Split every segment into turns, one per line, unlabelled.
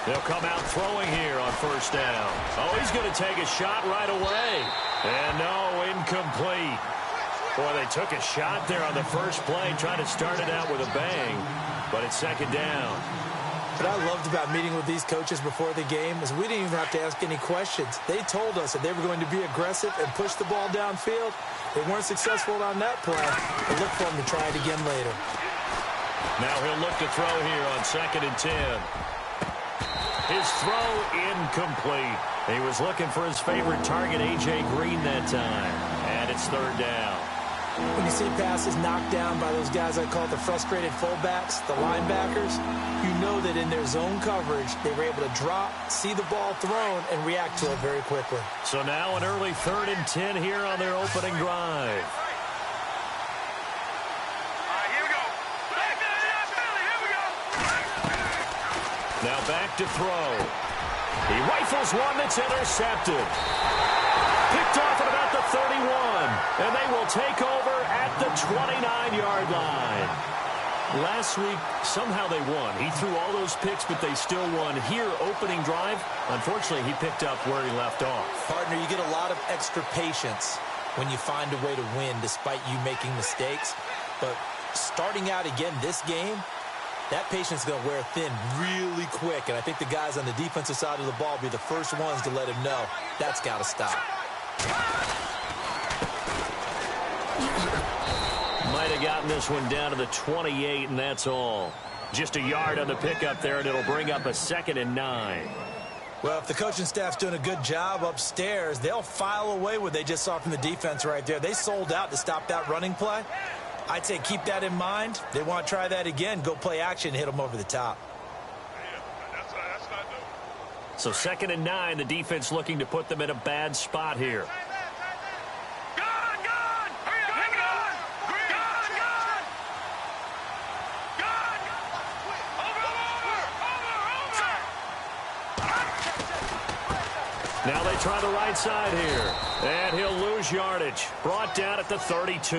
They'll come out throwing here on first down. Oh, he's going to take a shot right away. And no, incomplete. Boy, they took a shot there on the first play, trying to start it out with a bang, but it's second down.
What I loved about meeting with these coaches before the game is we didn't even have to ask any questions. They told us that they were going to be aggressive and push the ball downfield. They weren't successful on that play, but look for them to try it again later.
Now he'll look to throw here on 2nd and 10. His throw incomplete. He was looking for his favorite target, A.J. Green, that time. And it's 3rd down.
When you see passes knocked down by those guys I call the frustrated fullbacks, the linebackers, you know that in their zone coverage, they were able to drop, see the ball thrown, and react to it very quickly.
So now an early 3rd and 10 here on their opening drive. Now back to throw. He rifles one that's intercepted. Picked off at about the 31. And they will take over at the 29-yard line. Last week, somehow they won. He threw all those picks, but they still won. Here, opening drive, unfortunately, he picked up where he left off.
Partner, you get a lot of extra patience when you find a way to win despite you making mistakes. But starting out again this game, that patience is going to wear thin really quick. And I think the guys on the defensive side of the ball will be the first ones to let him know that's got to stop.
Might have gotten this one down to the 28, and that's all. Just a yard on the pickup there, and it'll bring up a 2nd and 9.
Well, if the coaching staff's doing a good job upstairs, they'll file away what they just saw from the defense right there. They sold out to stop that running play. I'd say keep that in mind. They want to try that again. Go play action, hit them over the top.
So 2nd and 9, the defense looking to put them in a bad spot here. Now they try the right side here. And he'll lose yardage. Brought down at the 32.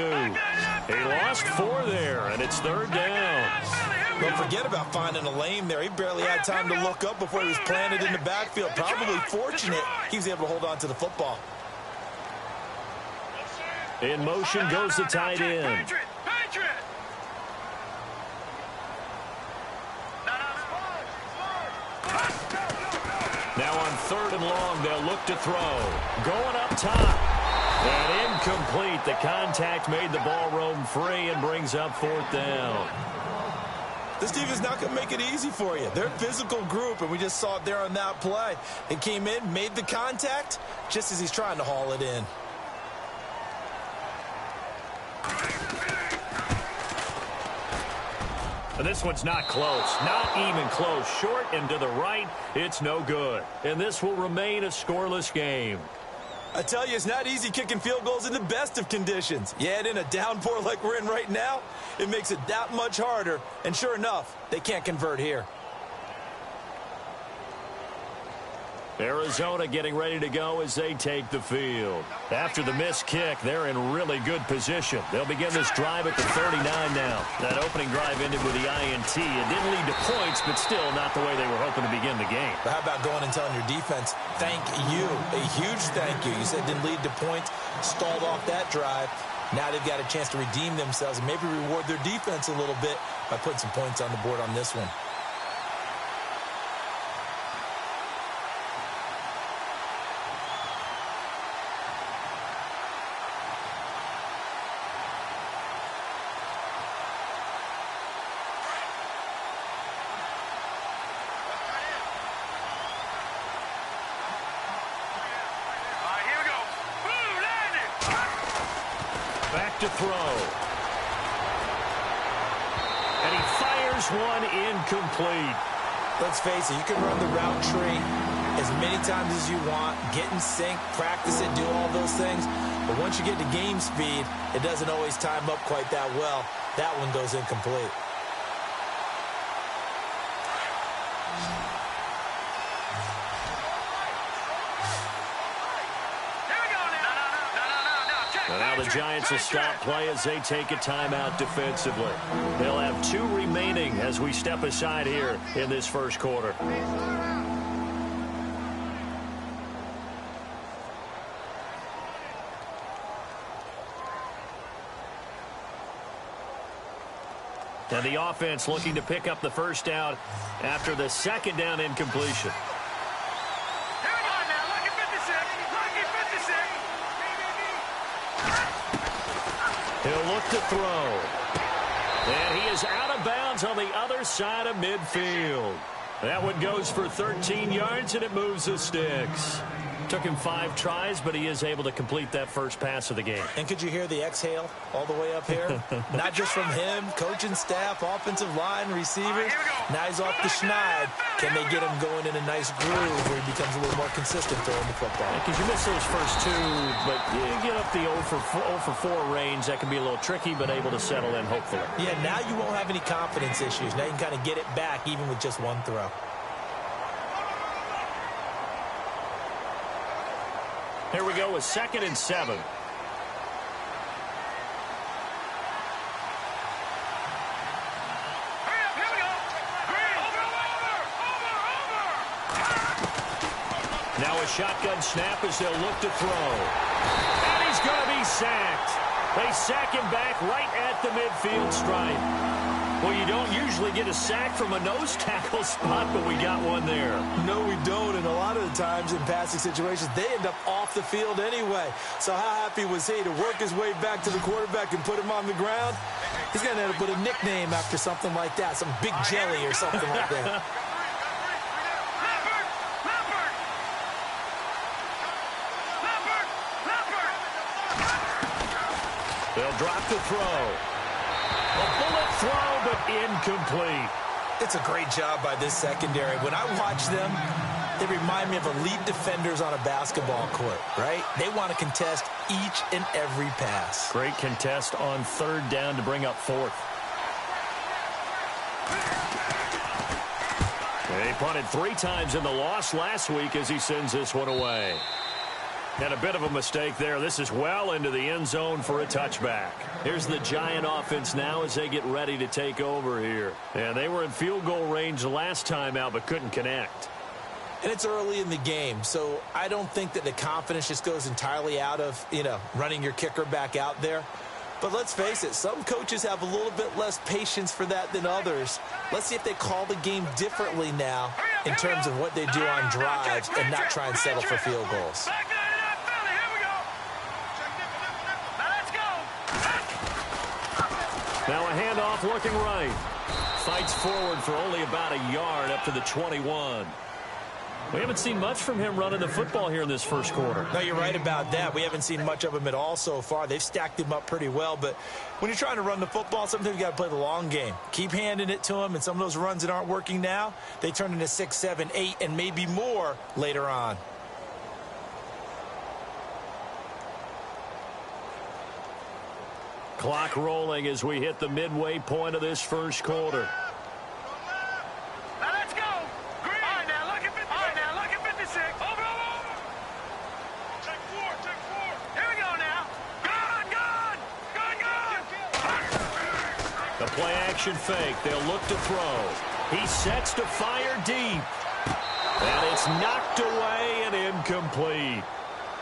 He lost 4 there, and it's 3rd down.
Don't forget about finding a lane there. He barely had time to look up before he was planted in the backfield. Probably fortunate he was able to hold on to the football.
In motion goes the tight end. Now on 3rd and long, they'll look to throw. Going up top. And incomplete. The contact made the ball roam free and brings up 4th down.
This defense is not going to make it easy for you. They're a physical group, and we just saw it there on that play. They came in, made the contact, just as he's trying to haul it in.
And this one's not close. Not even close. Short and to the right. It's no good. And this will remain a scoreless game.
I tell you, it's not easy kicking field goals in the best of conditions. You add in a downpour like we're in right now, it makes it that much harder. And sure enough, they can't convert here.
Arizona getting ready to go as they take the field. After the missed kick, they're in really good position. They'll begin this drive at the 39 now. That opening drive ended with the INT. It didn't lead to points, but still not the way they were hoping to begin the game.
But how about going and telling your defense, thank you, a huge thank you. You said it didn't lead to points, stalled off that drive. Now they've got a chance to redeem themselves and maybe reward their defense a little bit by putting some points on the board on this one.
To throw. And he fires one incomplete.
Let's face it, you can run the route tree as many times as you want, get in sync, practice it, do all those things. But once you get to game speed, it doesn't always time up quite that well. That one goes incomplete.
Now the the Giants will stop play as they take a timeout defensively. They'll have 2 remaining as we step aside here in this first quarter. And the offense looking to pick up the first down after the second down incompletion. He'll look to throw. And he is out of bounds on the other side of midfield. That one goes for 13 yards, and it moves the sticks. Took him 5 tries, but he is able to complete that first pass of the game.
And could you hear the exhale all the way up here? Not just from him, coaching staff, offensive line, receivers. Now he's off the schneid. Can they get him going in a nice groove where he becomes a little more consistent throwing the football?
Because you miss those first 2, but you get up the 0 for 4 range. That can be a little tricky, but able to settle in, hopefully.
Yeah, now you won't have any confidence issues. Now you can kind of get it back even with just 1 throw.
Here we go with 2nd and 7. Now a shotgun snap as they'll look to throw. And he's going to be sacked. They sack him back right at the midfield stripe. Well, you don't usually get a sack from a nose tackle spot, but we got one there.
No, we don't, and a lot of the times in passing situations, they end up off the field anyway. So how happy was he to work his way back to the quarterback and put him on the ground? He's going to end up with a nickname after something like that, some Big Jelly or something like that.
They'll drop the throw. A bullet throw, but incomplete.
It's a great job by this secondary. When I watch them, they remind me of elite defenders on a basketball court, right? They want to contest each and every pass.
Great contest on 3rd down to bring up 4th. He punted 3 times in the loss last week as he sends this one away. And a bit of a mistake there. This is well into the end zone for a touchback. Here's the Giant offense now as they get ready to take over here. And they were in field goal range the last time out, but couldn't connect.
And it's early in the game, so I don't think that the confidence just goes entirely out of, running your kicker back out there. But let's face it, some coaches have a little bit less patience for that than others. Let's see if they call the game differently now in terms of what they do on drives and not try and settle for field goals.
Now a handoff looking right. Fights forward for only about a yard up to the 21. We haven't seen much from him running the football here in this first quarter.
No, you're right about that. We haven't seen much of him at all so far. They've stacked him up pretty well, but when you're trying to run the football, sometimes you got to play the long game. Keep handing it to him, and some of those runs that aren't working now, they turn into 6, 7, 8, and maybe more later on.
Clock rolling as we hit the midway point of this first quarter.
Now let's go. Green. All right, now look at 56. All right, now look at 56. Over. Take 4. Here we go now. Gone.
The play action fake. They'll look to throw. He sets to fire deep. And it's knocked away and incomplete.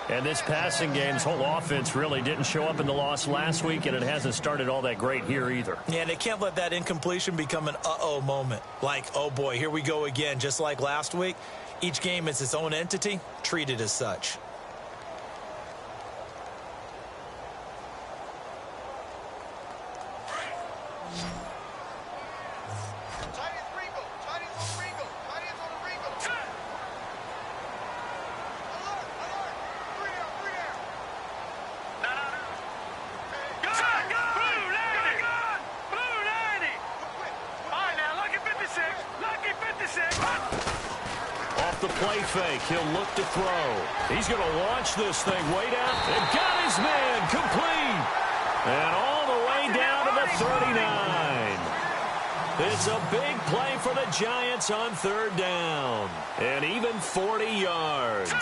And this passing game's whole offense really didn't show up in the loss last week, and it hasn't started all that great here either.
Yeah, they can't let that incompletion become an uh-oh moment. Like, oh boy, here we go again, just like last week. Each game is its own entity, treated as such.
Fake. He'll look to throw. He's going to launch this thing way down. And got his man complete. And all the way down to the 39. It's a big play for the Giants on 3rd down. And even 40 yards.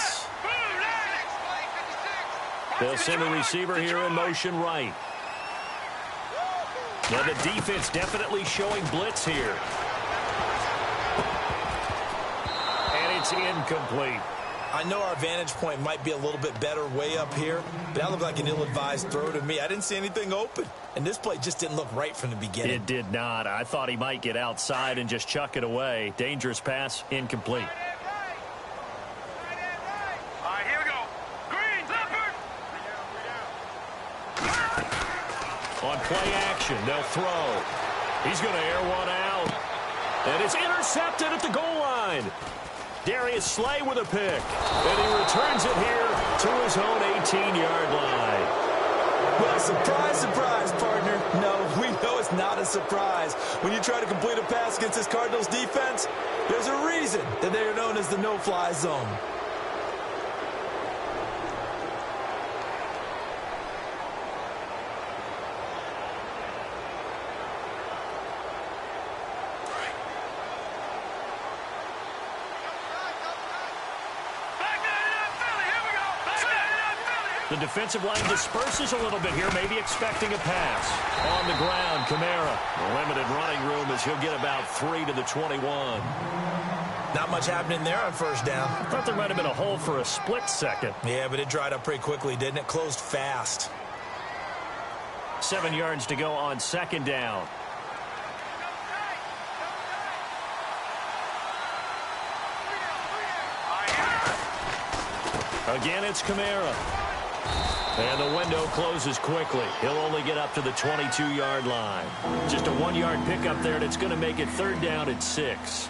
They'll send the receiver here in motion right. Now the defense definitely showing blitz here. And it's incomplete.
I know our vantage point might be a little bit better way up here, but that looked like an ill-advised throw to me. I didn't see anything open, and this play just didn't look right from the beginning.
It did not. I thought he might get outside and just chuck it away. Dangerous pass, incomplete.
All right, here we go. Green, leopard.
On play action, they'll throw. He's going to air one out. And it's intercepted at the goal line. Darius Slay with a pick. And he returns it here to his own 18-yard line.
Well, surprise, surprise, partner. No, we know it's not a surprise. When you try to complete a pass against this Cardinals defense, there's a reason that they are known as the no-fly zone.
The defensive line disperses a little bit here, maybe expecting a pass. On the ground, Kamara. Limited running room as he'll get about 3 to the 21.
Not much happening there on first down.
I thought there might have been a hole for a split second.
Yeah, but it dried up pretty quickly, didn't it? Closed fast.
7 yards to go on second down. Again, it's Kamara. And the window closes quickly. He'll only get up to the 22-yard line. Just a 1-yard pickup there, and it's going to make it third down at 6.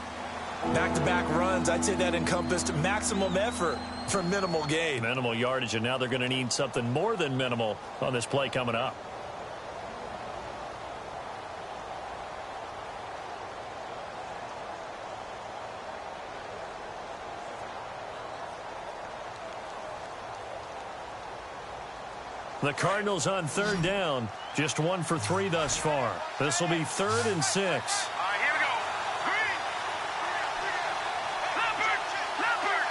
Back-to-back runs, I'd say that encompassed maximum effort for minimal gain.
Minimal yardage, and now they're going to need something more than minimal on this play coming up. The Cardinals on third down. Just 1 for 3 thus far. This will be 3rd and 6.
All right, here we go. Green. Leopard. Leopard.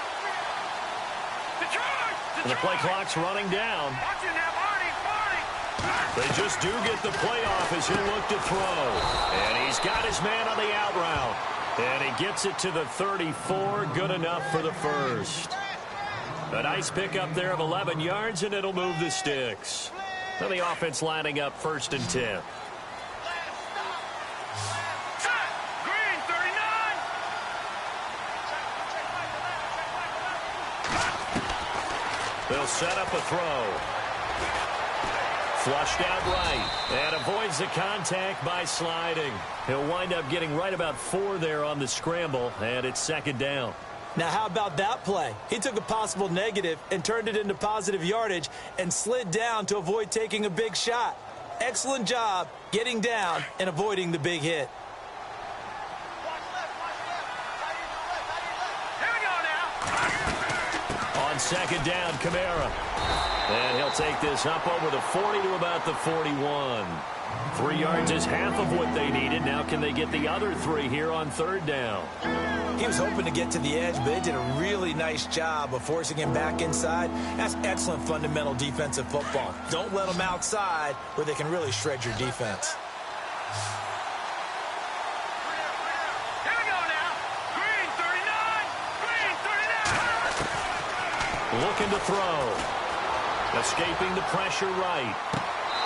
Detroit.
And the play clock's running down.
Watch it now, Barney.
They just do get the playoff as he'll look to throw. And he's got his man on the out route. And he gets it to the 34. Good enough for the first. A nice pickup there of 11 yards, and it'll move the sticks. Then the offense lining up 1st and 10.
Green, 39.
They'll set up a throw. Flushed out right, and avoids the contact by sliding. He'll wind up getting right about 4 there on the scramble, and it's 2nd down.
Now, how about that play? He took a possible negative and turned it into positive yardage and slid down to avoid taking a big shot. Excellent job getting down and avoiding the big hit.
Here we go now.
On 2nd down, Kamara. And he'll take this up over the 40 to about the 41. 3 yards is half of what they needed. Now can they get the other 3 here on 3rd down?
He was hoping to get to the edge, but they did a really nice job of forcing him back inside. That's excellent fundamental defensive football. Don't let them outside where they can really shred your defense.
Here we go now. Green, 39. Green, 39.
Looking to throw. Escaping the pressure right.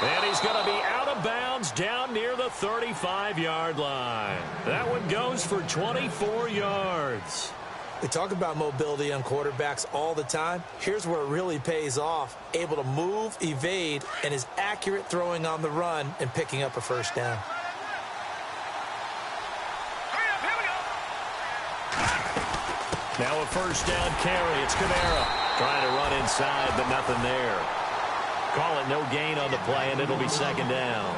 And he's going to be out of bounds down near the 35-yard line. That one goes for 24 yards.
They talk about mobility on quarterbacks all the time. Here's where it really pays off. Able to move, evade, and is accurate throwing on the run and picking up a first down.
Hurry up, here we go.
Now a first down carry. It's Kamara trying to run inside, but nothing there. Call it no gain on the play, and it'll be 2nd down.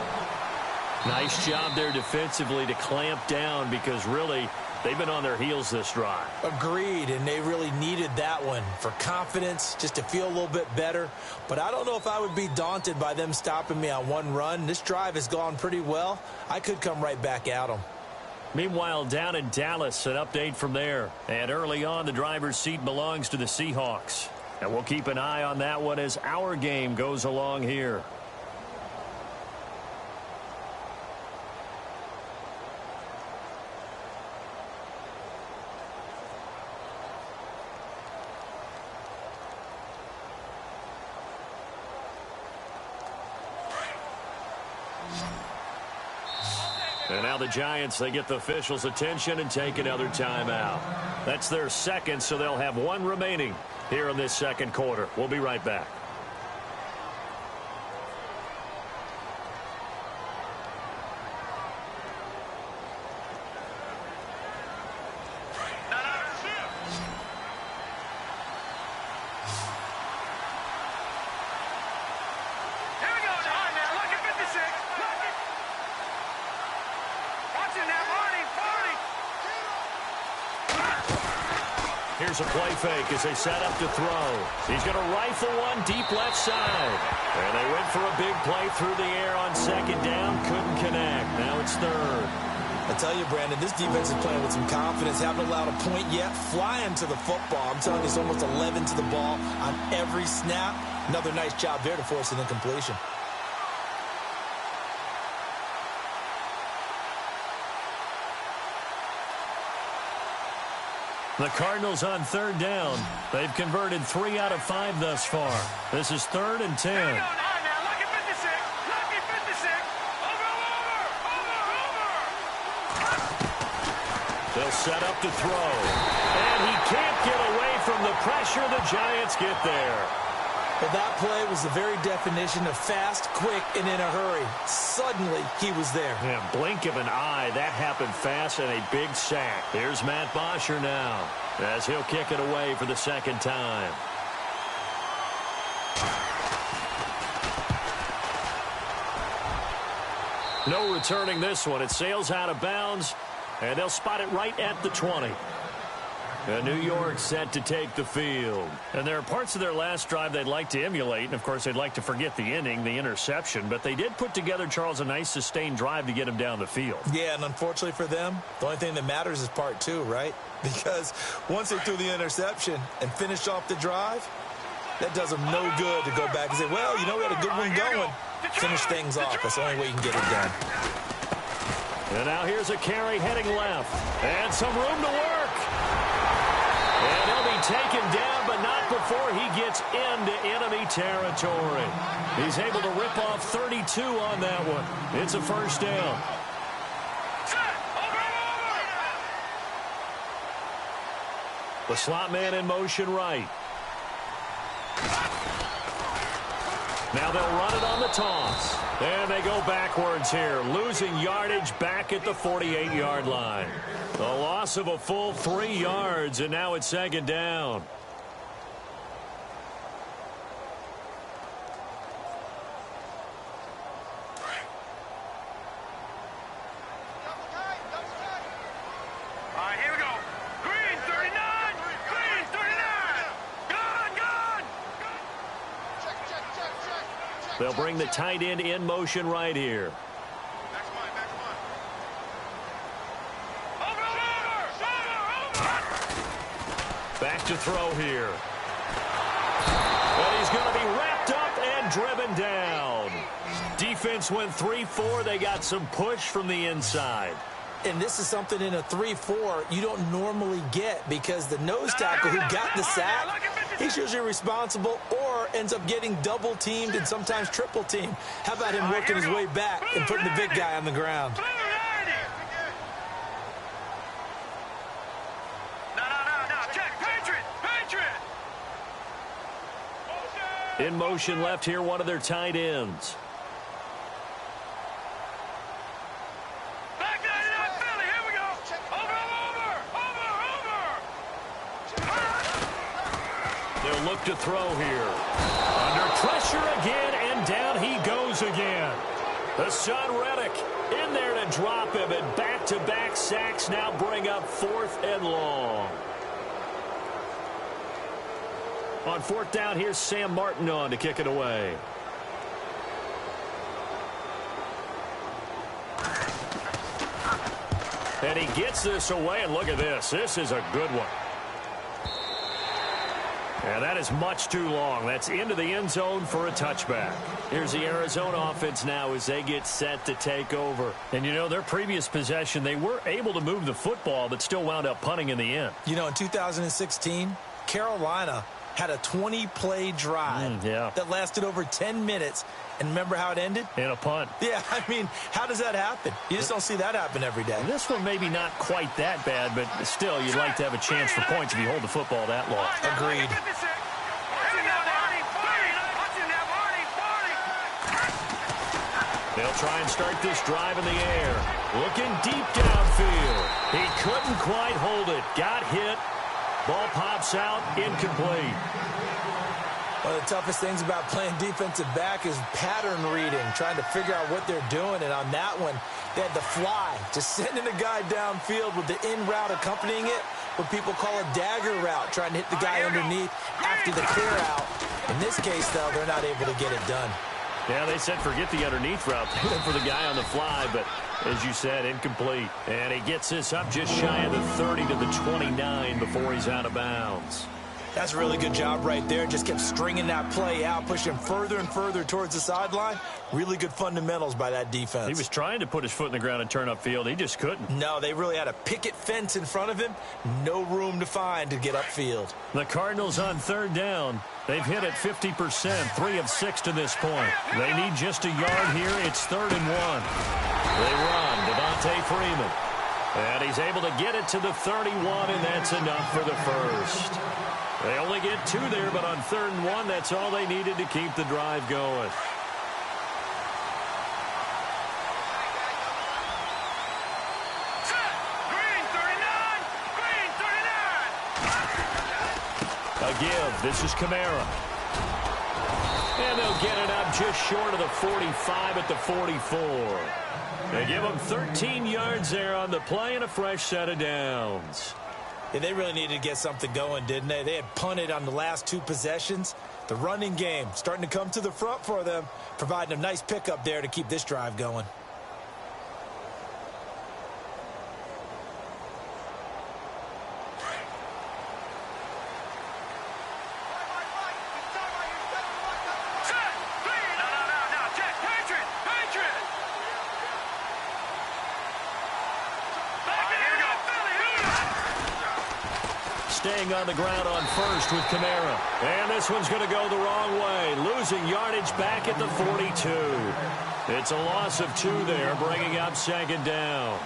Nice job there defensively to clamp down because really they've been on their heels this drive.
Agreed, and they really needed that one for confidence, just to feel a little bit better. But I don't know if I would be daunted by them stopping me on one run. This drive has gone pretty well. I could come right back at them.
Meanwhile, down in Dallas, an update from there. And early on, the driver's seat belongs to the Seahawks. And we'll keep an eye on that one as our game goes along here. And now the Giants, they get the officials' attention and take another timeout. That's their second, so they'll have one remaining here in this second quarter. We'll be right back. Here's a play fake as they set up to throw. He's going to rifle one deep left side. And they went for a big play through the air on second down. Couldn't connect. Now it's third.
I tell you, Brandon, this defense is playing with some confidence. Haven't allowed a point yet. Flying to the football. I'm telling you, it's almost 11 to the ball on every snap. Another nice job there to force an incompletion.
The Cardinals on third down. They've converted 3 out of 5 thus far. This is 3rd and 10. They'll set up to throw. And he can't get away from the pressure. The Giants get there.
Well, that play was the very definition of fast, quick, and in a hurry. Suddenly, he was there.
Yeah, blink of an eye. That happened fast and a big sack. Here's Matt Bosher now as he'll kick it away for the second time. No returning this one. It sails out of bounds, and they'll spot it right at the 20. New York set to take the field. And there are parts of their last drive they'd like to emulate. And, of course, they'd like to forget the inning, the interception. But they did put together, Charles, a nice sustained drive to get him down the field.
Yeah, and unfortunately for them, the only thing that matters is part 2, right? Because once they threw the interception and finished off the drive, that does them no good to go back and say, well, you know, we had a good one going. Finish things off. That's the only way you can get it done.
And now here's a carry heading left. And some room to work. And he'll be taken down, but not before he gets into enemy territory. He's able to rip off 32 on that one. It's a first down. The slot man in motion right. Now they'll run it on the toss. And they go backwards here, losing yardage back at the 48-yard line. The loss of a full 3 yards, and now it's second down.
All right, here we go. Green 39. Green 39. Gone. Check.
They'll bring the tight end in motion right here. Back to throw here. And he's going to be wrapped up and driven down. Defense went 3-4. They got some push from the inside.
And this is something in a 3-4 you don't normally get because the nose tackle who got the sack, he's usually responsible or ends up getting double teamed and sometimes triple teamed. How about him working his way back and putting the big guy on the ground?
In motion left here, one of their tight ends.
Back that up, Philly. Here we go. Over.
They'll look to throw here. Under pressure again, and down he goes again. The son Reddick in there to drop him, and back-to-back sacks now bring up 4th and long. On 4th down, here's Sam Martin on to kick it away. And he gets this away, and look at this. This is a good one. And that is much too long. That's into the end zone for a touchback. Here's the Arizona offense now as they get set to take over. And, you know, their previous possession, they were able to move the football, but still wound up punting in the end.
You know, in 2016, Carolina had a 20-play drive that lasted over 10 minutes. And remember how it ended?
In a punt.
Yeah, I mean, how does that happen? You just don't see that happen every day.
This one maybe not quite that bad, but still, you'd like to have a chance for points if you hold the football that long.
Agreed.
They'll try and start this drive in the air. Looking deep downfield. He couldn't quite hold it. Got hit. Ball pops out. Incomplete.
One of the toughest things about playing defensive back is pattern reading, trying to figure out what they're doing. And on that one, they had the fly, just sending a guy downfield with the in route accompanying it, what people call a dagger route, trying to hit the guy underneath after the clear out. In this case, though, they're not able to get it done.
Yeah, they said forget the underneath route. They went for the guy on the fly, but as you said, incomplete. And he gets this up just shy of the 30 to the 29 before he's out of bounds.
That's a really good job right there. Just kept stringing that play out, pushing further and further towards the sideline. Really good fundamentals by that defense.
He was trying to put his foot in the ground and turn upfield. He just couldn't.
No, they really had a picket fence in front of him. No room to find to get upfield.
The Cardinals on third down. They've hit it 50%, 3 of 6 to this point. They need just a yard here. It's 3rd and 1. They run. Devontae Freeman. And he's able to get it to the 31, and that's enough for the first. They only get 2 there, but on 3rd and 1, that's all they needed to keep the drive going. A give. This is Kamara. And they'll get it up just short of the 45 at the 44. They give them 13 yards there on the play and a fresh set of downs.
Yeah, they really needed to get something going, didn't they? They had punted on the last 2 possessions. The running game starting to come to the front for them, providing a nice pickup there to keep this drive going.
Staying on the ground on first with Kamara. And this one's going to go the wrong way. Losing yardage back at the 42. It's a loss of 2 there, bringing up 2nd down.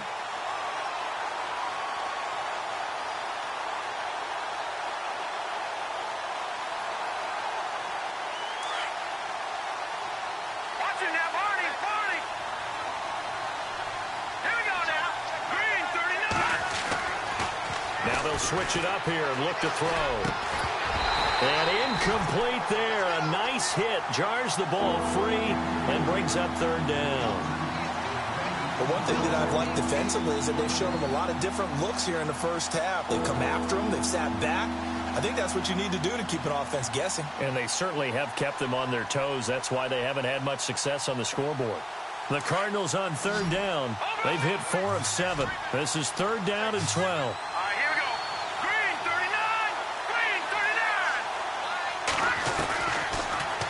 Watching that, Marty. Here we go now. Green, 39.
Now they'll switch it up here and look to throw. And incomplete there. A nice hit. Jars the ball free and brings up 3rd down.
But one thing that I've liked defensively is that they've shown them a lot of different looks here in the first half. They've come after them. They've sat back. I think that's what you need to do to keep an offense guessing.
And they certainly have kept them on their toes. That's why they haven't had much success on the scoreboard. The Cardinals on 3rd down. They've hit 4 of 7. This is 3rd down and 12.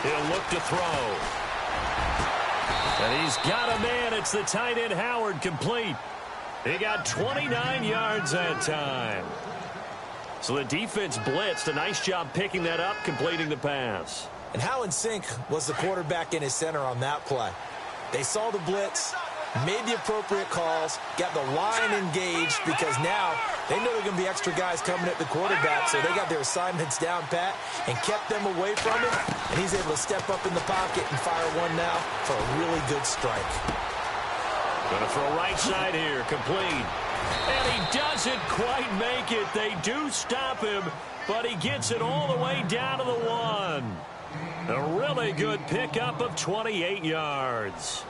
He'll look to throw. And he's got a man. It's the tight end Howard, complete. He got 29 yards that time. So the defense blitzed. A nice job picking that up, completing the pass.
And how in sync was the quarterback in his center on that play? They saw the blitz, made the appropriate calls, got the line engaged because now they know there are going to be extra guys coming at the quarterback, so they got their assignments down pat and kept them away from him, and he's able to step up in the pocket and fire one now for a really good strike.
Going to throw right side here, complete. And he doesn't quite make it. They do stop him, but he gets it all the way down to the 1. A really good pickup of 28 yards.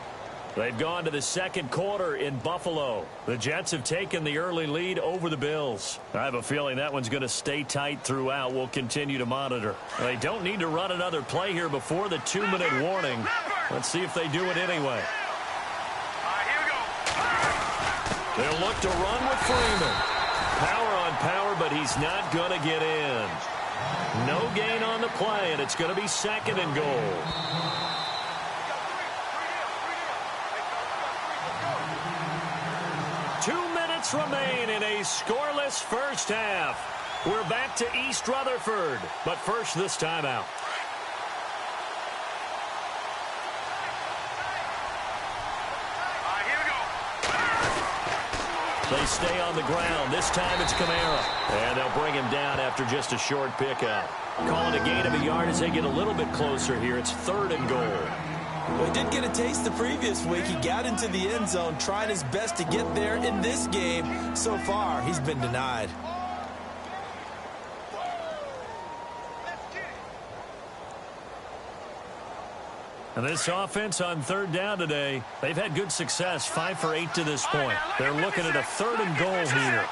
They've gone to the 2nd quarter in Buffalo. The Jets have taken the early lead over the Bills. I have a feeling that one's going to stay tight throughout. We'll continue to monitor. They don't need to run another play here before the 2-minute warning. Let's see if they do it anyway. They'll look to run with Freeman. Power on power, but he's not going to get in. No gain on the play, and it's going to be second and goal. Remain in a scoreless first half. We're back to East Rutherford, but first this timeout.
Here we go.
They stay on the ground. This time it's Kamara, and they'll bring him down after just a short pickup. Calling a gain of a yard as they get a little bit closer here. It's third and goal.
Well, he did get a taste the previous week. He got into the end zone, trying his best to get there in this game. So far, he's been denied.
And this offense on third down today, they've had good success, 5 for 8 to this point. They're looking at a third and goal here.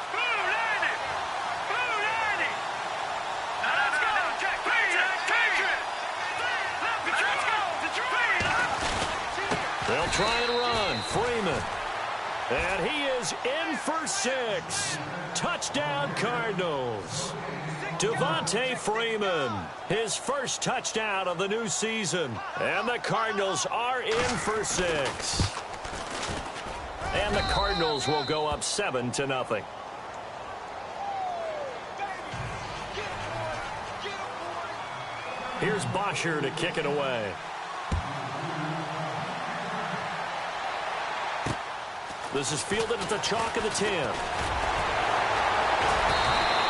They'll try and run. Freeman. And he is in for 6. Touchdown, Cardinals. Devontae Freeman, his first touchdown of the new season. And the Cardinals are in for 6. And the Cardinals will go up 7-0. Here's Bosher to kick it away. This is fielded at the chalk of the 10.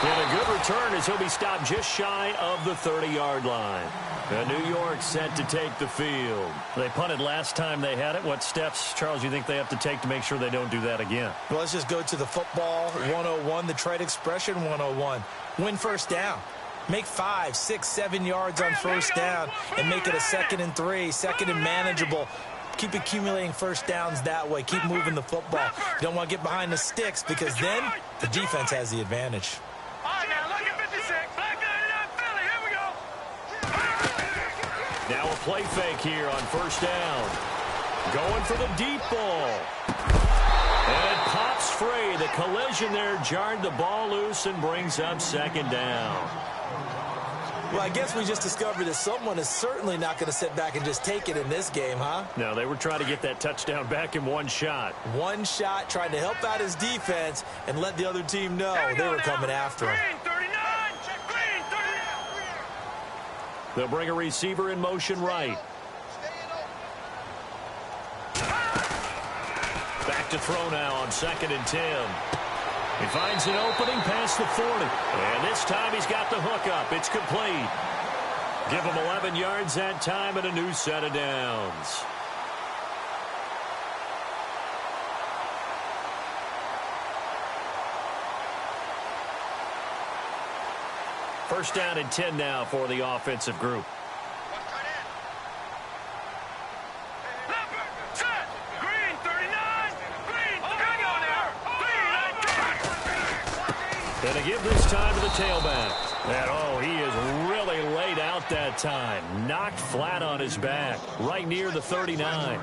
And a good return as he'll be stopped just shy of the 30-yard line. And New York set to take the field. They punted last time they had it. What steps, Charles, you think they have to take to make sure they don't do that again?
Well, let's just go to the football 101, the trade expression 101. Win first down. Make 5, 6, 7 yards on first down and make it a 2nd and 3, second and manageable. Keep accumulating first downs that way. Keep moving the football. You don't want to get behind the sticks because then the defense has the advantage.
Now a play fake here on first down. Going for the deep ball. And it pops free. The collision there jarred the ball loose and brings up second down.
Well, I guess we just discovered that someone is certainly not going to sit back and just take it in this game, huh?
No, they were trying to get that touchdown back in one shot.
One shot, trying to help out his defense and let the other team know they were coming after him.
They'll bring a receiver in motion right. Back to throw now on 2nd and 10. He finds an opening past the 40. And this time he's got the hook up. It's complete. Give him 11 yards that time and a new set of downs. First down and 10 now for the offensive group. And to give this time to the tailback. And, oh, he is really laid out that time. Knocked flat on his back, right near the 39.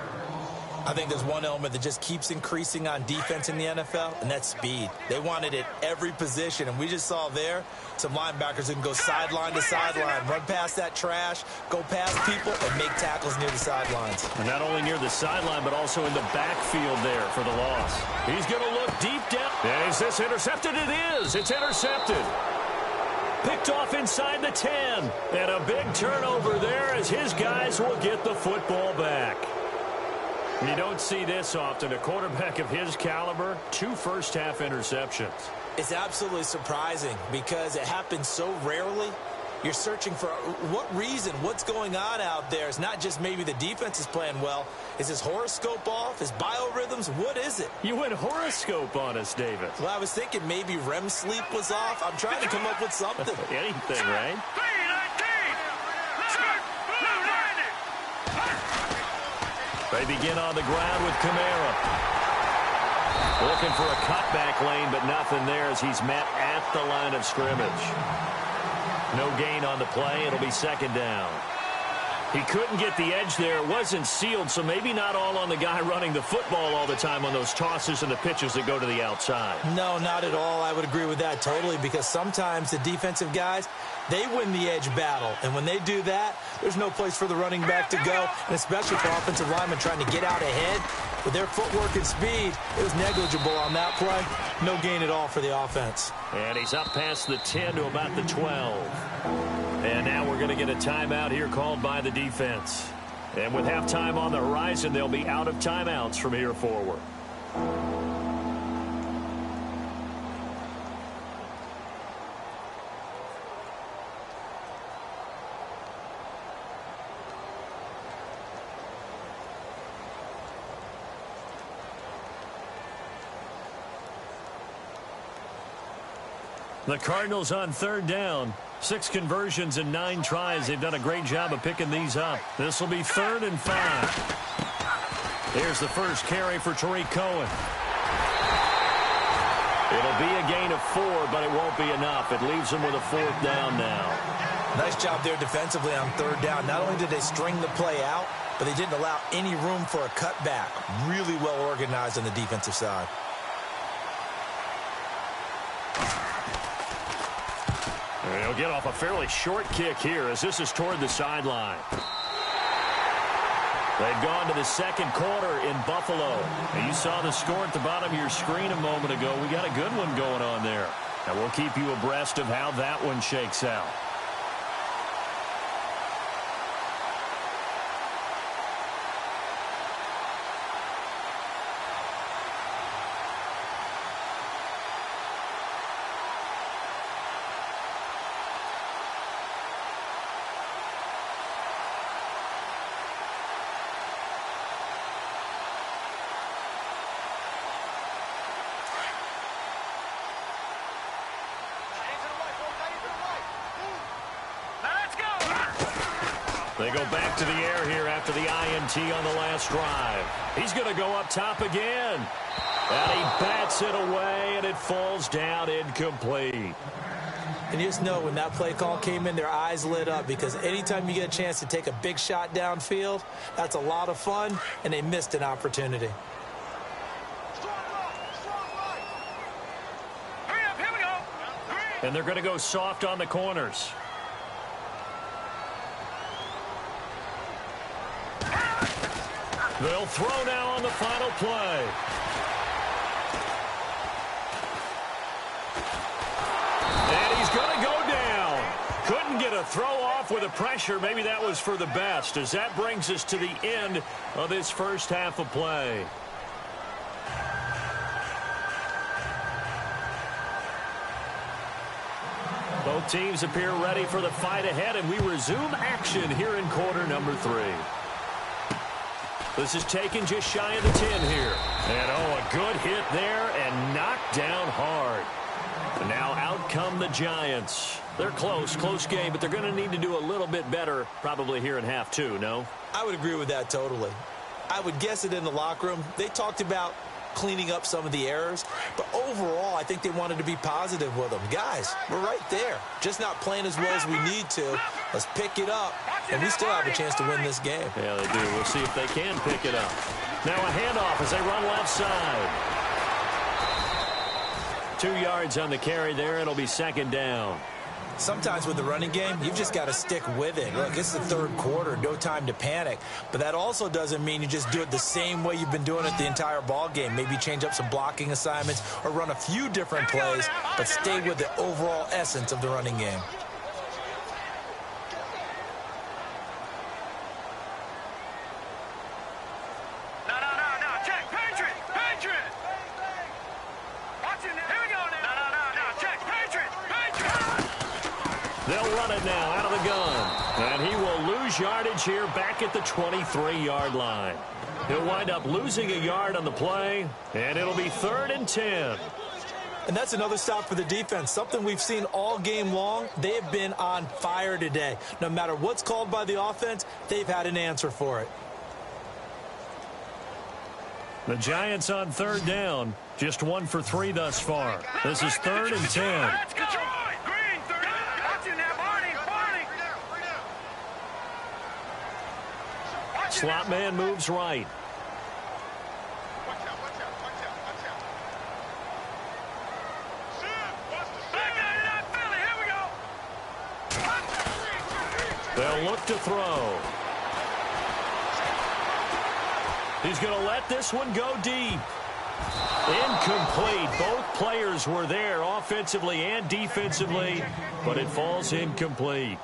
I think there's one element that just keeps increasing on defense in the NFL, and that's speed. They want it at every position, and we just saw there some linebackers who can go sideline to sideline, run past that trash, go past people, and make tackles near the sidelines.
And not only near the sideline, but also in the backfield there for the loss. He's going to look deep down. And is this intercepted? It is. It's intercepted. Picked off inside the 10. And a big turnover there as his guys will get the football back. You don't see this often. A quarterback of his caliber, 2 first-half interceptions.
It's absolutely surprising because it happens so rarely. You're searching for what reason, what's going on out there. It's not just maybe the defense is playing well. Is his horoscope off? His biorhythms? What is it?
You went horoscope on us, David.
Well, I was thinking maybe REM sleep was off. I'm trying to come up with something.
Anything, right? They begin on the ground with Kamara. Looking for a cutback lane, but nothing there as he's met at the line of scrimmage. No gain on the play. It'll be second down. He couldn't get the edge there. It wasn't sealed, so maybe not all on the guy running the football all the time on those tosses and the pitches that go to the outside.
No, not at all. I would agree with that totally, because sometimes the defensive guys, they win the edge battle. And when they do that, there's no place for the running back to go, and especially for offensive linemen trying to get out ahead. With their footwork and speed, it was negligible on that play. No gain at all for the offense.
And he's up past the 10 to about the 12. And now we're going to get a timeout here called by the defense. And with halftime on the horizon, they'll be out of timeouts from here forward. The Cardinals on third down. 6 conversions and 9 tries. They've done a great job of picking these up. This will be 3rd and 5. Here's the first carry for Tariq Cohen. It'll be a gain of 4, but it won't be enough. It leaves them with a 4th down now.
Nice job there defensively on third down. Not only did they string the play out, but they didn't allow any room for a cutback. Really well organized on the defensive side.
He'll get off a fairly short kick here as this is toward the sideline. They've gone to the second quarter in Buffalo. And you saw the score at the bottom of your screen a moment ago. We got a good one going on there. And we'll keep you abreast of how that one shakes out. They go back to the air here after the INT on the last drive. He's going to go up top again. And he bats it away, and it falls down incomplete.
And you just know when that play call came in, their eyes lit up, because anytime you get a chance to take a big shot downfield, that's a lot of fun, and they missed an opportunity.
Here we go.
And they're going to go soft on the corners. They'll throw now on the final play. And he's going to go down. Couldn't get a throw off with the pressure. Maybe that was for the best, as that brings us to the end of this first half of play. Both teams appear ready for the fight ahead, and we resume action here in quarter number 3. This is taken just shy of the 10 here. And, oh, a good hit there and knocked down hard. And now out come the Giants. They're close game, but they're going to need to do a little bit better probably here in half 2, no?
I would agree with that totally. I would guess it in the locker room. They talked about cleaning up some of the errors, but overall I think they wanted to be positive with them. Guys, we're right there, just not playing as well as we need to. Let's pick it up, and we still have a chance to win this game.
Yeah, they do. We'll see if they can pick it up. Now a handoff as they run left side. 2 yards on the carry there. It'll be 2nd down.
Sometimes with the running game, you've just got to stick with it. Look, it's the 3rd quarter, no time to panic. But that also doesn't mean you just do it the same way you've been doing it the entire ball game. Maybe change up some blocking assignments or run a few different plays, but stay with the overall essence of the running game.
No. Check. Patriot. Watch it now. Here we go now. No. Check. Patriot.
They'll run it now out of the gun. And he will lose yardage here back at the 23-yard line. He'll wind up losing a yard on the play, and it'll be 3rd and 10.
And that's another stop for the defense, something we've seen all game long. They have been on fire today. No matter what's called by the offense, they've had an answer for it.
The Giants on 3rd down, just 1 for 3 thus far. This is 3rd and 10.
Let's go. Green, 3rd. Watch it now, Barney.
Slot man moves right. They'll look to throw. He's going to let this one go deep. Incomplete. Both players were there offensively and defensively, but it falls incomplete.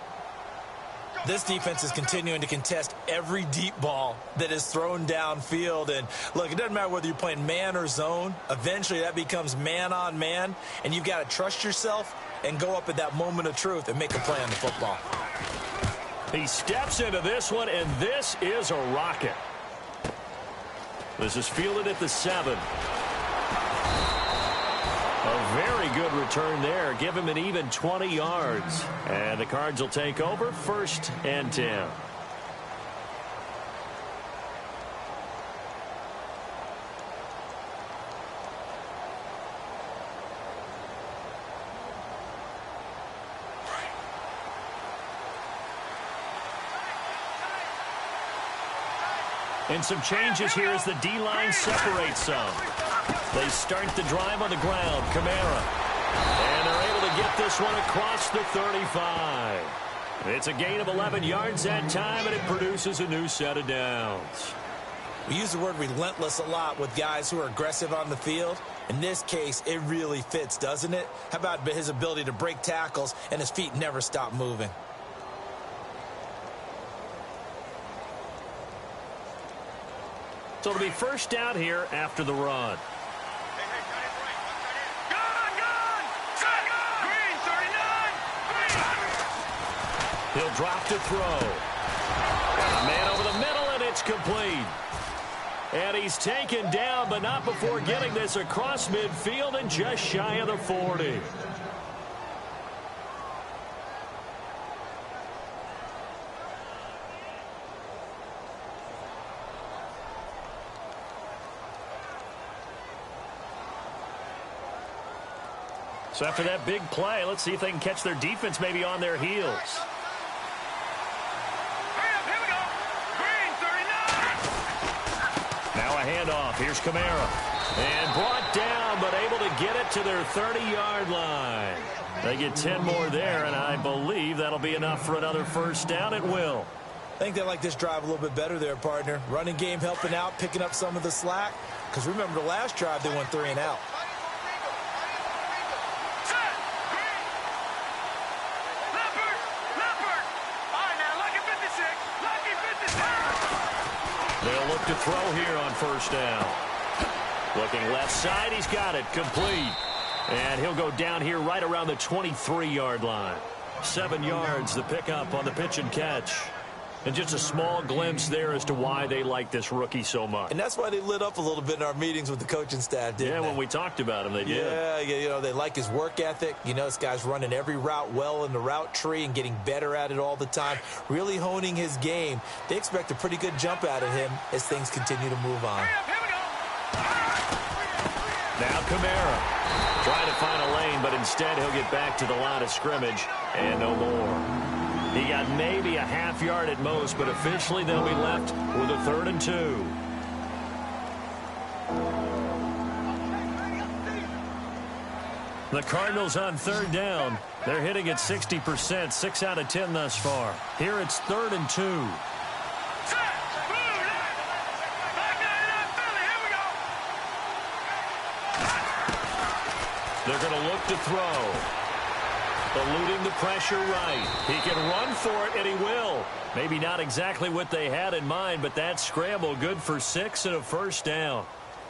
This defense is continuing to contest every deep ball that is thrown downfield. And, look, it doesn't matter whether you're playing man or zone. Eventually, that becomes man-on-man, and you've got to trust yourself and go up at that moment of truth and make a play on the football.
He steps into this one, and this is a rocket. This is fielded at the 7. A very good return there. Give him an even 20 yards. And the Cards will take over 1st and 10. And some changes here as the D-line separates some. They start the drive on the ground. Kamara. And they're able to get this one across the 35. It's a gain of 11 yards that time, and it produces a new set of downs.
We use the word relentless a lot with guys who are aggressive on the field. In this case, it really fits, doesn't it? How about his ability to break tackles and his feet never stop moving?
So it'll be first down here after the run. He'll drop to throw. A man over the middle, and it's complete. And he's taken down, but not before getting this across midfield and just shy of the 40. So after that big play, let's see if they can catch their defense maybe on their heels. Now a handoff. Here's Kamara. And brought down, but able to get it to their 30-yard line. They get 10 more there, and I believe that'll be enough for another first down. It will.
I think they like this drive a little bit better there, partner. Running game helping out, picking up some of the slack. Because remember the last drive, they went 3 and out.
They'll look to throw here on first down. Looking left side, he's got it. Complete. And he'll go down here right around the 23-yard line. 7 yards, the pickup on the pitch and catch. And just a small glimpse there as to why they like this rookie so much.
And that's why they lit up a little bit in our meetings with the coaching staff, didn't they?
Yeah, when we talked about him, they did.
Yeah, you know, they like his work ethic. You know, this guy's running every route well in the route tree and getting better at it all the time, really honing his game. They expect a pretty good jump out of him as things continue to move on.
Now Kamara trying to find a lane, but instead he'll get back to the line of scrimmage and no more. He got maybe a half yard at most, but officially they'll be left with a 3rd and 2. The Cardinals on 3rd down. They're hitting at 60%, 6 out of 10 thus far. Here it's 3rd and 2. They're going to look to throw. Eluding the pressure right. He can run for it, and he will. Maybe not exactly what they had in mind, but that scramble good for 6 and a first down.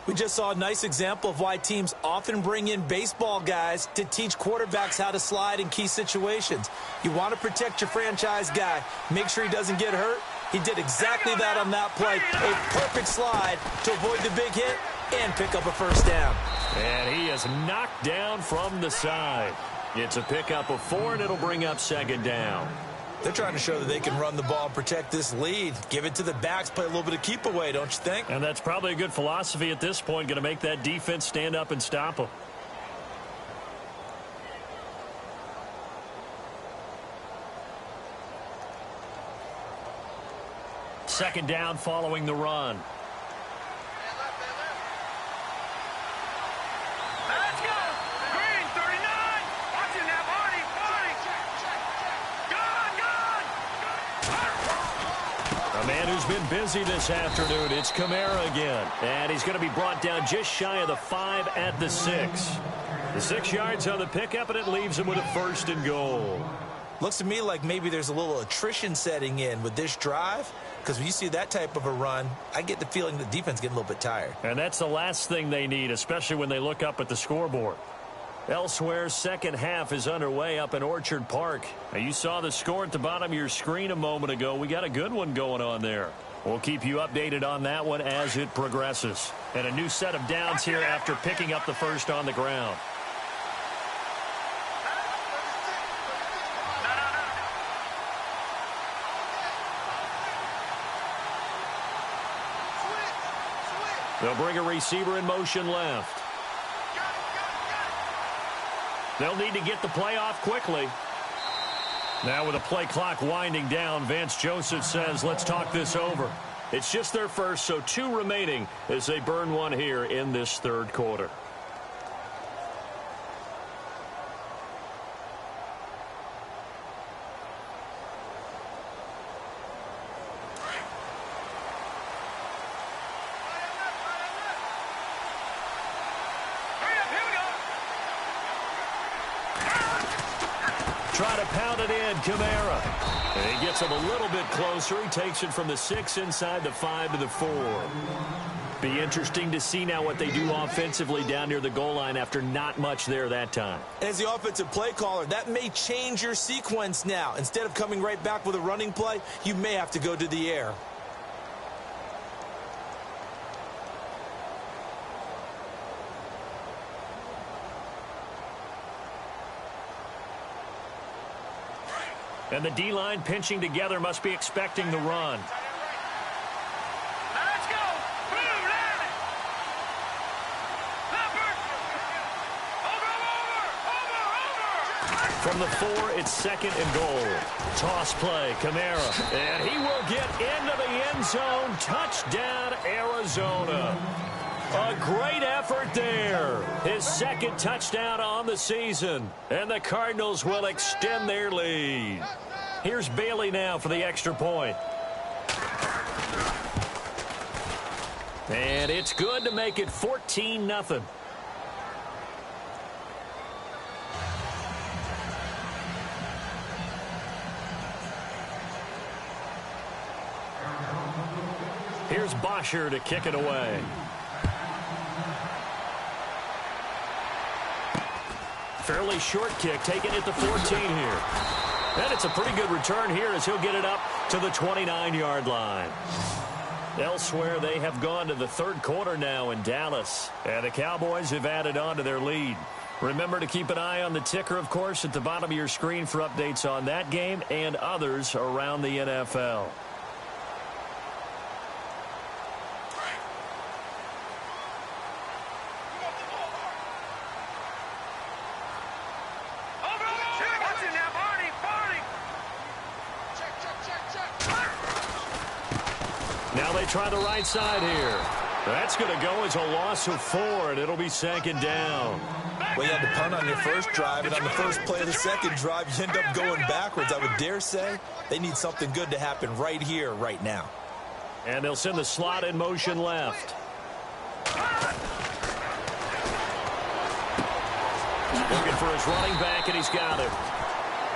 We just saw a nice example of why teams often bring in baseball guys to teach quarterbacks how to slide in key situations. You want to protect your franchise guy. Make sure he doesn't get hurt. He did exactly that on that play. A perfect slide to avoid the big hit and pick up a first down.
And he is knocked down from the side. It's a pickup of 4, and it'll bring up 2nd down.
They're trying to show that they can run the ball and protect this lead. Give it to the backs, play a little bit of keep away, don't you think?
And that's probably a good philosophy at this point, going to make that defense stand up and stop them. second down following the run.
Let's go. Green, 39. Watch it now, Barney. Gone.
A man who's been busy this afternoon. It's Kamara again. And he's going to be brought down just shy of the 5 at the 6. The 6 yards on the pickup, and it leaves him with a 1st and goal.
Looks to me like maybe there's a little attrition setting in with this drive, because when you see that type of a run, I get the feeling the defense getting a little bit tired.
And that's the last thing they need, especially when they look up at the scoreboard. Elsewhere, second half is underway up in Orchard Park. Now, you saw the score at the bottom of your screen a moment ago. We got a good one going on there. We'll keep you updated on that one as it progresses. And a new set of downs here after picking up the first on the ground. They'll bring a receiver in motion left. They'll need to get the play off quickly. Now with the play clock winding down, Vance Joseph says, let's talk this over. It's just their first, so 2 remaining as they burn one here in this third quarter. Try to pound it in, Kamara. And he gets him a little bit closer. He takes it from the 6 inside the 5 to the 4. Be interesting to see now what they do offensively down near the goal line after not much there that time.
As the offensive play caller, that may change your sequence now. Instead of coming right back with a running play, you may have to go to the air.
And the D-line pinching together must be expecting the run.
Let's go. Blue line. Leopard. Over.
From the 4, it's second and goal. Toss play, Kamara. And he will get into the end zone. Touchdown, Arizona. A great effort there. His second touchdown on the season. And the Cardinals will extend their lead. Here's Bailey now for the extra point. And it's good to make it 14-0. Here's Bosher to kick it away. Fairly short kick, taking it to 14 here. And it's a pretty good return here as he'll get it up to the 29-yard line. Elsewhere, they have gone to the third quarter now in Dallas. And the Cowboys have added on to their lead. Remember to keep an eye on the ticker, of course, at the bottom of your screen for updates on that game and others around the NFL. Now they try the right side here. That's going to go as a loss of 4, and it'll be second down.
Well, you had to punt on your first drive, and on the first play of the second drive, you end up going backwards. I would dare say they need something good to happen right here, right now.
And they'll send the slot in motion left. Looking for his running back, and he's got it.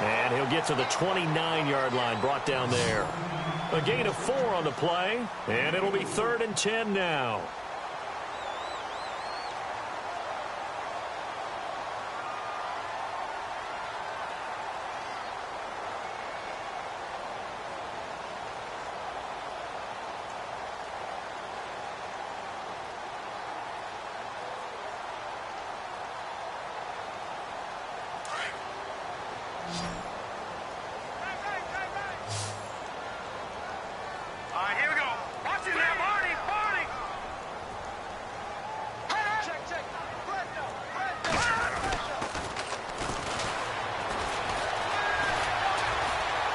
And he'll get to the 29-yard line, brought down there. A gain of 4 on the play, and it'll be 3rd and 10 now.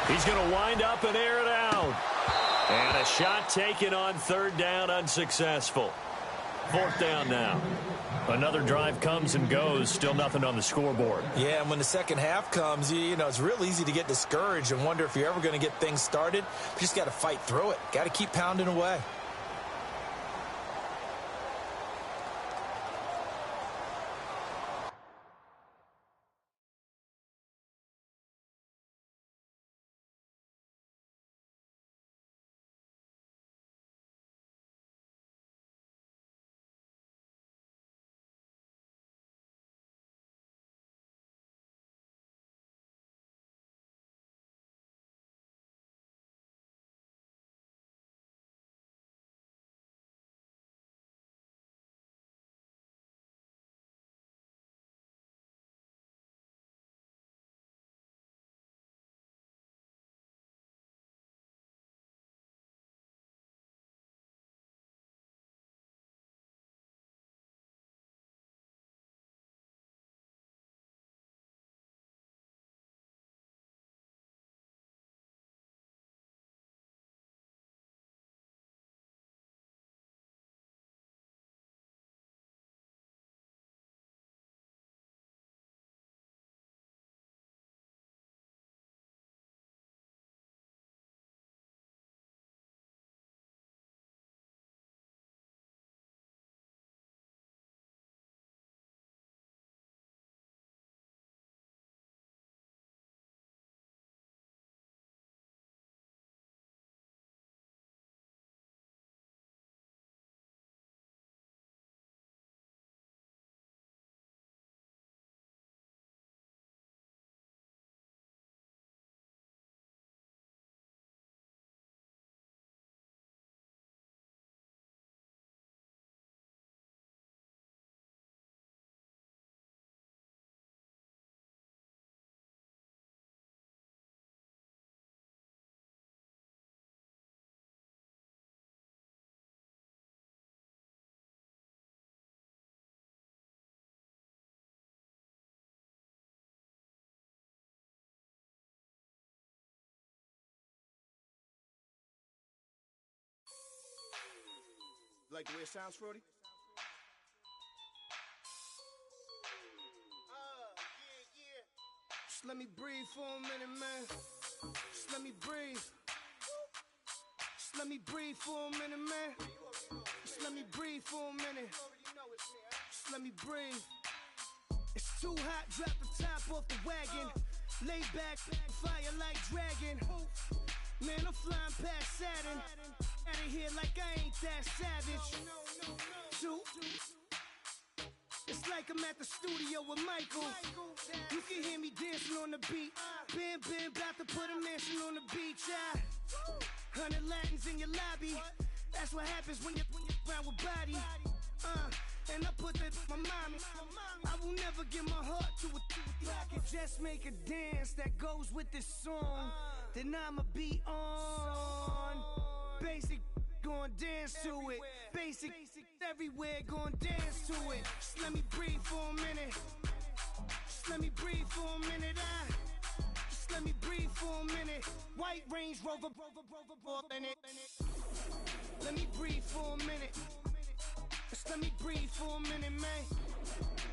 He's going to wind up and air it out. And a shot taken on third down, unsuccessful. Fourth down now. Another drive comes and goes, still nothing on the scoreboard.
Yeah, and when the second half comes, you know, it's real easy to get discouraged and wonder if you're ever going to get things started. You just got to fight through it. Got to keep pounding away.
Like the way it sounds, Frody? Yeah. Just let me breathe for a minute, man. Just let me breathe. Just let me breathe for a minute, man. Just let me breathe for a minute. Just let me breathe. It's too hot, drop the top off the wagon. Lay back, fire like dragon. Man, I'm flying past Saturn. Out of here like I ain't that savage. Two. It's like I'm at the studio with Michael. You can hear me dancing on the beat. Been about to put a mansion on the beach. 100 Latins in your lobby. That's what happens when you're around with body. And I put that in my mommy. I will never give my heart to it. If I could just make a dance that goes with this song, then I'ma be on. Basic, gon' dance to it. Basic, everywhere, gon' dance to it. Just let me breathe for a minute. Just let me breathe for a minute. Just let me breathe for a minute. White Range Rover, in it. Let me breathe for a minute. Just let me breathe for a minute, man.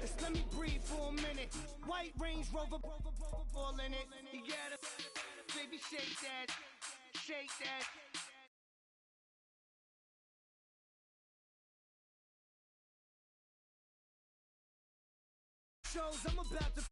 Just let me breathe for a minute. White Range Rover, all in it. You gotta, baby, shake that, shake that. Shows I'm about to